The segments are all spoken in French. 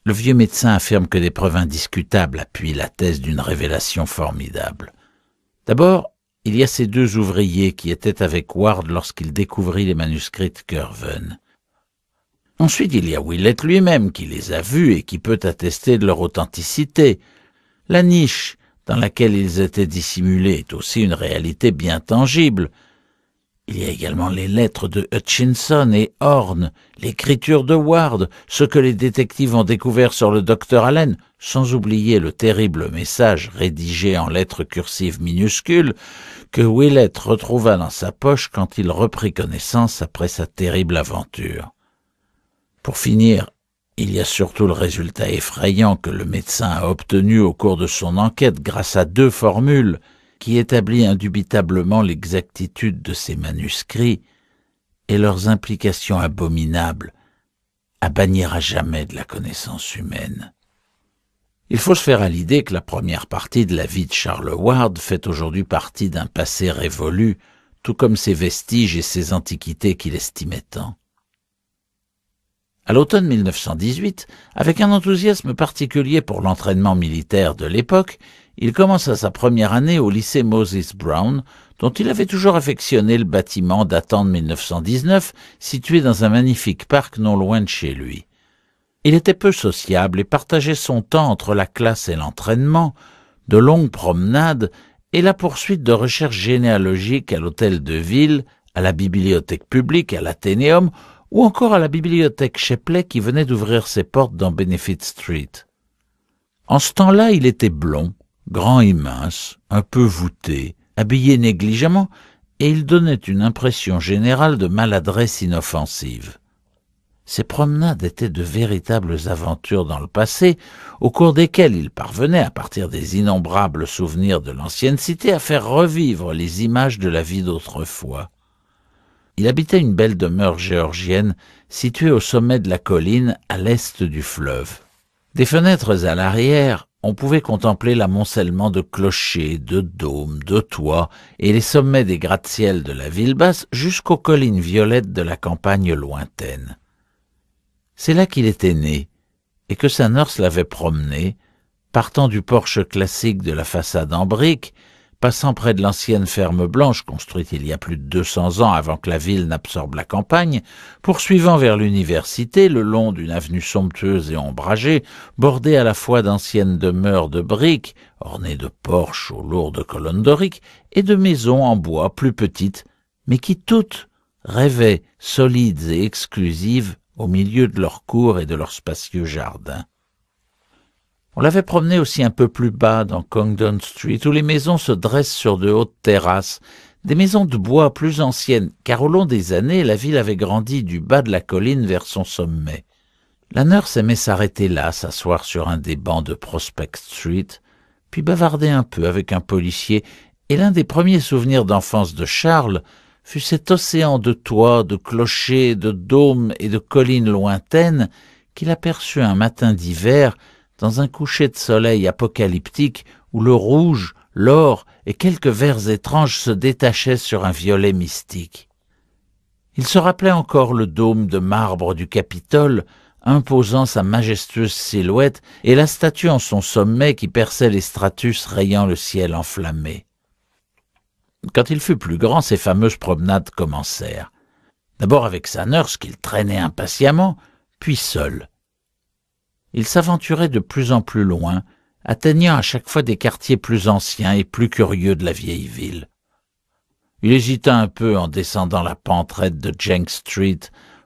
Le vieux médecin affirme que des preuves indiscutables appuient la thèse d'une révélation formidable. D'abord, il y a ces deux ouvriers qui étaient avec Ward lorsqu'il découvrit les manuscrits de Curwen. Ensuite, il y a Willett lui-même qui les a vus et qui peut attester de leur authenticité. La niche dans laquelle ils étaient dissimulés est aussi une réalité bien tangible. Il y a également les lettres de Hutchinson et Horn, l'écriture de Ward, ce que les détectives ont découvert sur le docteur Allen, sans oublier le terrible message rédigé en lettres cursives minuscules que Willett retrouva dans sa poche quand il reprit connaissance après sa terrible aventure. Pour finir, il y a surtout le résultat effrayant que le médecin a obtenu au cours de son enquête grâce à deux formules qui établit indubitablement l'exactitude de ces manuscrits et leurs implications abominables à bannir à jamais de la connaissance humaine. Il faut se faire à l'idée que la première partie de la vie de Charles Ward fait aujourd'hui partie d'un passé révolu, tout comme ses vestiges et ses antiquités qu'il estimait tant. À l'automne 1918, avec un enthousiasme particulier pour l'entraînement militaire de l'époque, il commença sa première année au lycée Moses Brown, dont il avait toujours affectionné le bâtiment datant de 1919, situé dans un magnifique parc non loin de chez lui. Il était peu sociable et partageait son temps entre la classe et l'entraînement, de longues promenades et la poursuite de recherches généalogiques à l'hôtel de ville, à la bibliothèque publique, à l'Athénéum, ou encore à la bibliothèque Shepley qui venait d'ouvrir ses portes dans Benefit Street. En ce temps-là, il était blond, grand et mince, un peu voûté, habillé négligemment, et il donnait une impression générale de maladresse inoffensive. Ces promenades étaient de véritables aventures dans le passé, au cours desquelles il parvenait, à partir des innombrables souvenirs de l'ancienne cité, à faire revivre les images de la vie d'autrefois. Il habitait une belle demeure géorgienne située au sommet de la colline à l'est du fleuve. Des fenêtres à l'arrière, on pouvait contempler l'amoncellement de clochers, de dômes, de toits et les sommets des gratte-ciel de la ville basse jusqu'aux collines violettes de la campagne lointaine. C'est là qu'il était né et que sa nurse l'avait promené, partant du porche classique de la façade en briques, passant près de l'ancienne ferme blanche construite il y a plus de 200 ans avant que la ville n'absorbe la campagne, poursuivant vers l'université le long d'une avenue somptueuse et ombragée, bordée à la fois d'anciennes demeures de briques, ornées de porches aux lourdes colonnes doriques, et de maisons en bois plus petites, mais qui toutes rêvaient solides et exclusives au milieu de leurs cours et de leurs spacieux jardins. On l'avait promené aussi un peu plus bas dans Congdon Street, où les maisons se dressent sur de hautes terrasses, des maisons de bois plus anciennes, car au long des années, la ville avait grandi du bas de la colline vers son sommet. La nurse aimait s'arrêter là, s'asseoir sur un des bancs de Prospect Street, puis bavarder un peu avec un policier, et l'un des premiers souvenirs d'enfance de Charles fut cet océan de toits, de clochers, de dômes et de collines lointaines qu'il aperçut un matin d'hiver dans un coucher de soleil apocalyptique où le rouge, l'or et quelques vers étranges se détachaient sur un violet mystique. Il se rappelait encore le dôme de marbre du Capitole, imposant sa majestueuse silhouette, et la statue en son sommet qui perçait les stratus rayant le ciel enflammé. Quand il fut plus grand, ces fameuses promenades commencèrent. D'abord avec sa nurse qu'il traînait impatiemment, puis seul. Il s'aventurait de plus en plus loin, atteignant à chaque fois des quartiers plus anciens et plus curieux de la vieille ville. Il hésita un peu en descendant la pente raide de Jenks Street,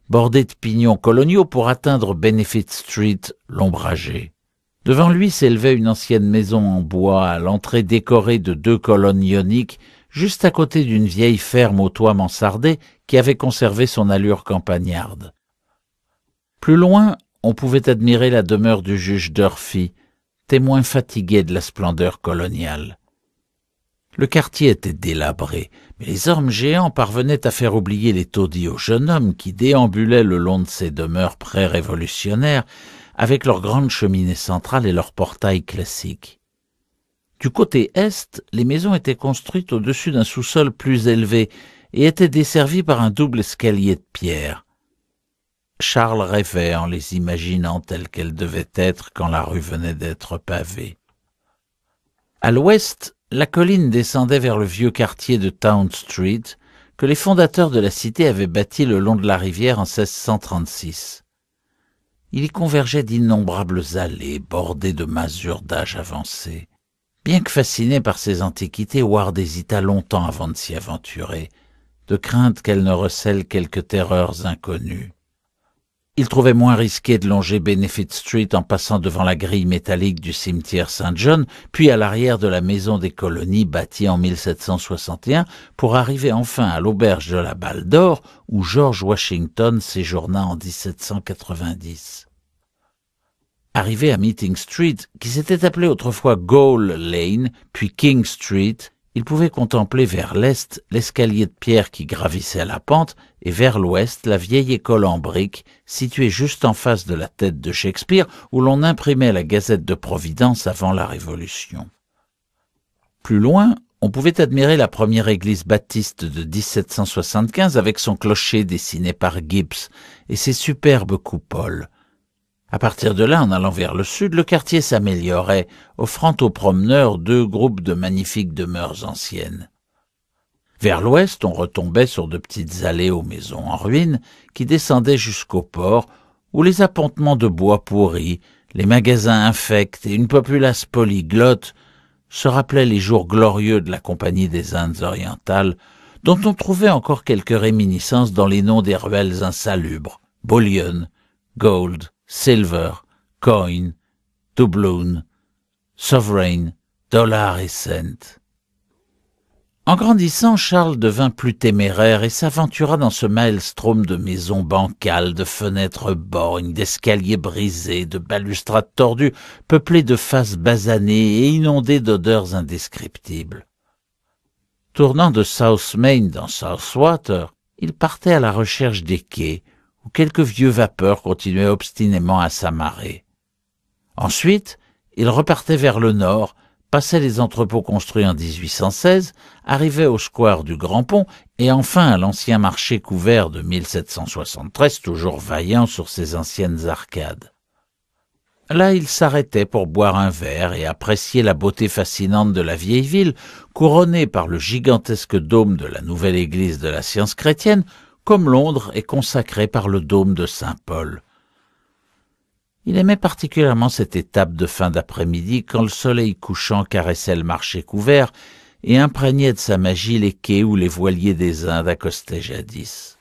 bordée de pignons coloniaux pour atteindre Benefit Street, l'ombragée. Devant lui s'élevait une ancienne maison en bois à l'entrée décorée de 2 colonnes ioniques, juste à côté d'une vieille ferme au toit mansardé qui avait conservé son allure campagnarde. Plus loin, on pouvait admirer la demeure du juge Durfee, témoin fatigué de la splendeur coloniale. Le quartier était délabré, mais les ormes géants parvenaient à faire oublier les taudis aux jeunes hommes qui déambulaient le long de ces demeures pré-révolutionnaires avec leurs grandes cheminées centrales et leurs portails classiques. Du côté est, les maisons étaient construites au-dessus d'un sous-sol plus élevé et étaient desservies par un double escalier de pierre. Charles rêvait en les imaginant telles qu'elles devaient être quand la rue venait d'être pavée. À l'ouest, la colline descendait vers le vieux quartier de Town Street que les fondateurs de la cité avaient bâti le long de la rivière en 1636. Il y convergeait d'innombrables allées bordées de masures d'âge avancé. Bien que fasciné par ces antiquités, Ward hésita longtemps avant de s'y aventurer, de crainte qu'elles ne recèlent quelques terreurs inconnues. Il trouvait moins risqué de longer Benefit Street en passant devant la grille métallique du cimetière Saint-John, puis à l'arrière de la maison des colonies bâtie en 1761 pour arriver enfin à l'auberge de la Balle d'Or où George Washington séjourna en 1790. Arrivé à Meeting Street, qui s'était appelée autrefois Goal Lane, puis King Street, il pouvait contempler vers l'est l'escalier de pierre qui gravissait la pente et vers l'ouest la vieille école en briques située juste en face de la tête de Shakespeare où l'on imprimait la Gazette de Providence avant la Révolution. Plus loin, on pouvait admirer la première église baptiste de 1775 avec son clocher dessiné par Gibbs et ses superbes coupoles. À partir de là, en allant vers le sud, le quartier s'améliorait, offrant aux promeneurs deux groupes de magnifiques demeures anciennes. Vers l'ouest, on retombait sur de petites allées aux maisons en ruine qui descendaient jusqu'au port, où les appontements de bois pourris, les magasins infects et une populace polyglotte se rappelaient les jours glorieux de la Compagnie des Indes orientales, dont on trouvait encore quelques réminiscences dans les noms des ruelles insalubres, Bullion, Gold, Silver, Coin, Doubloon, Sovereign, Dollar et Cent. En grandissant, Charles devint plus téméraire et s'aventura dans ce maelstrom de maisons bancales, de fenêtres borgnes, d'escaliers brisés, de balustrades tordues, peuplées de faces basanées et inondées d'odeurs indescriptibles. Tournant de South Main dans Southwater, il partait à la recherche des quais, où quelques vieux vapeurs continuaient obstinément à s'amarrer. Ensuite, il repartait vers le nord, passait les entrepôts construits en 1816, arrivait au square du Grand Pont et enfin à l'ancien marché couvert de 1773, toujours vaillant sur ses anciennes arcades. Là, il s'arrêtait pour boire un verre et apprécier la beauté fascinante de la vieille ville, couronnée par le gigantesque dôme de la nouvelle église de la science chrétienne, comme Londres est consacrée par le dôme de Saint-Paul. Il aimait particulièrement cette étape de fin d'après-midi quand le soleil couchant caressait le marché couvert et imprégnait de sa magie les quais où les voiliers des Indes accostaient jadis.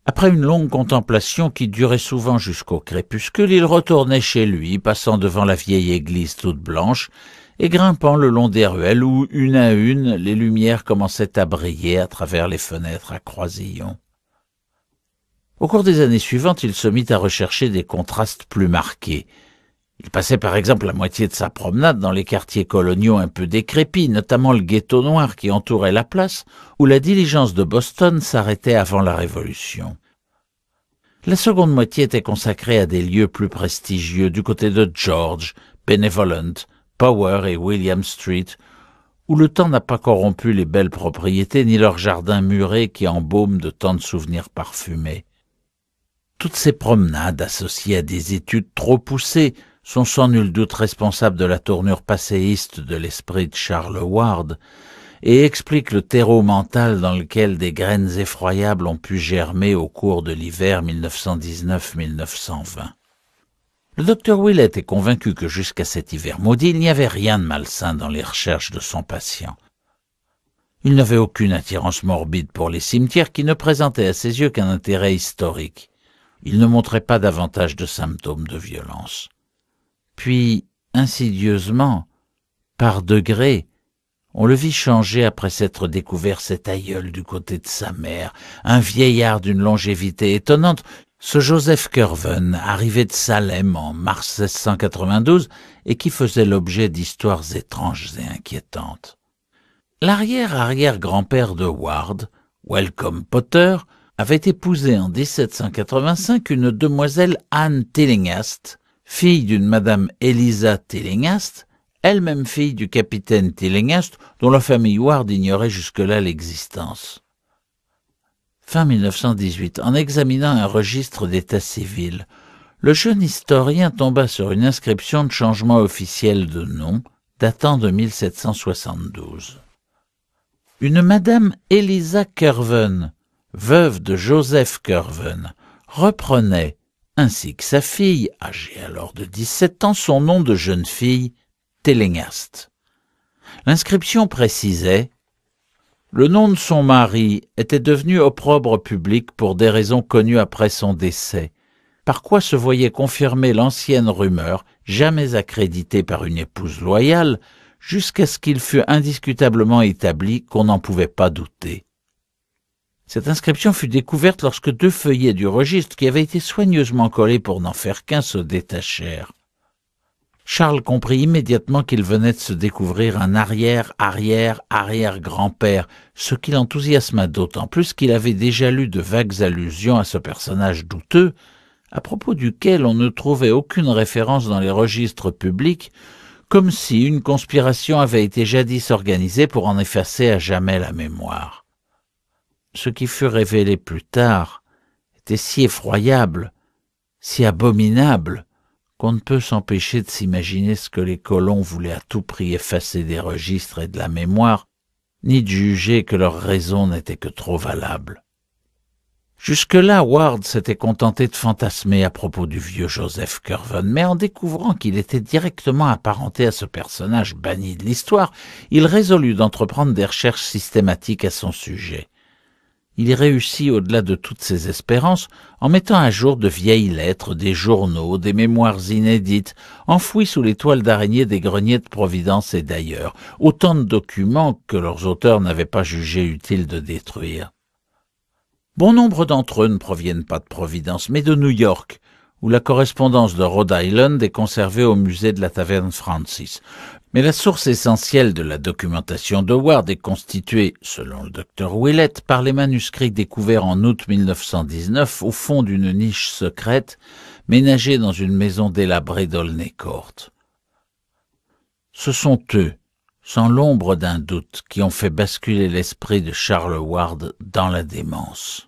Après une longue contemplation qui durait souvent jusqu'au crépuscule, il retournait chez lui, passant devant la vieille église toute blanche et grimpant le long des ruelles où, une à une, les lumières commençaient à briller à travers les fenêtres à croisillons. Au cours des années suivantes, il se mit à rechercher des contrastes plus marqués. Il passait par exemple la moitié de sa promenade dans les quartiers coloniaux un peu décrépits, notamment le ghetto noir qui entourait la place, où la diligence de Boston s'arrêtait avant la Révolution. La seconde moitié était consacrée à des lieux plus prestigieux du côté de George, Benevolent, Power et William Street, où le temps n'a pas corrompu les belles propriétés ni leurs jardins murés qui embaument de tant de souvenirs parfumés. Toutes ces promenades, associées à des études trop poussées, sont sans nul doute responsables de la tournure passéiste de l'esprit de Charles Ward et expliquent le terreau mental dans lequel des graines effroyables ont pu germer au cours de l'hiver 1919-1920. Le docteur Willett est convaincu que jusqu'à cet hiver maudit, il n'y avait rien de malsain dans les recherches de son patient. Il n'avait aucune attirance morbide pour les cimetières qui ne présentaient à ses yeux qu'un intérêt historique. Il ne montrait pas davantage de symptômes de violence. Puis, insidieusement, par degrés, on le vit changer après s'être découvert cet aïeul du côté de sa mère, un vieillard d'une longévité étonnante, ce Joseph Curwen, arrivé de Salem en mars 1692 et qui faisait l'objet d'histoires étranges et inquiétantes. L'arrière-arrière-grand-père de Ward, Welcome Potter, avait épousé en 1785 une demoiselle Anne Tillinghast, fille d'une madame Eliza Tillinghast, elle-même fille du capitaine Tillinghast, dont la famille Ward ignorait jusque-là l'existence. Fin 1918, en examinant un registre d'état civil, le jeune historien tomba sur une inscription de changement officiel de nom datant de 1772. Une madame Eliza Curwen, veuve de Joseph Curwen, reprenait, ainsi que sa fille, âgée alors de 17 ans, son nom de jeune fille, Télingast. L'inscription précisait « Le nom de son mari était devenu opprobre public pour des raisons connues après son décès, par quoi se voyait confirmer l'ancienne rumeur, jamais accréditée par une épouse loyale, jusqu'à ce qu'il fût indiscutablement établi qu'on n'en pouvait pas douter. » Cette inscription fut découverte lorsque 2 feuillets du registre qui avaient été soigneusement collés pour n'en faire qu'un se détachèrent. Charles comprit immédiatement qu'il venait de se découvrir un arrière-arrière-arrière-grand-père, ce qui l'enthousiasma d'autant plus qu'il avait déjà lu de vagues allusions à ce personnage douteux, à propos duquel on ne trouvait aucune référence dans les registres publics, comme si une conspiration avait été jadis organisée pour en effacer à jamais la mémoire. Ce qui fut révélé plus tard était si effroyable, si abominable, qu'on ne peut s'empêcher de s'imaginer ce que les colons voulaient à tout prix effacer des registres et de la mémoire, ni de juger que leurs raisons n'étaient que trop valables. Jusque-là, Ward s'était contenté de fantasmer à propos du vieux Joseph Curwen, mais en découvrant qu'il était directement apparenté à ce personnage banni de l'histoire, il résolut d'entreprendre des recherches systématiques à son sujet. Il y réussit au-delà de toutes ses espérances en mettant à jour de vieilles lettres, des journaux, des mémoires inédites, enfouis sous les toiles d'araignée des greniers de Providence et d'ailleurs, autant de documents que leurs auteurs n'avaient pas jugé utile de détruire. Bon nombre d'entre eux ne proviennent pas de Providence, mais de New York, où la correspondance de Rhode Island est conservée au musée de la Taverne Francis. Mais la source essentielle de la documentation de Ward est constituée, selon le docteur Willett, par les manuscrits découverts en août 1919 au fond d'une niche secrète ménagée dans une maison délabrée d'Olney Court. Ce sont eux, sans l'ombre d'un doute, qui ont fait basculer l'esprit de Charles Ward dans la démence.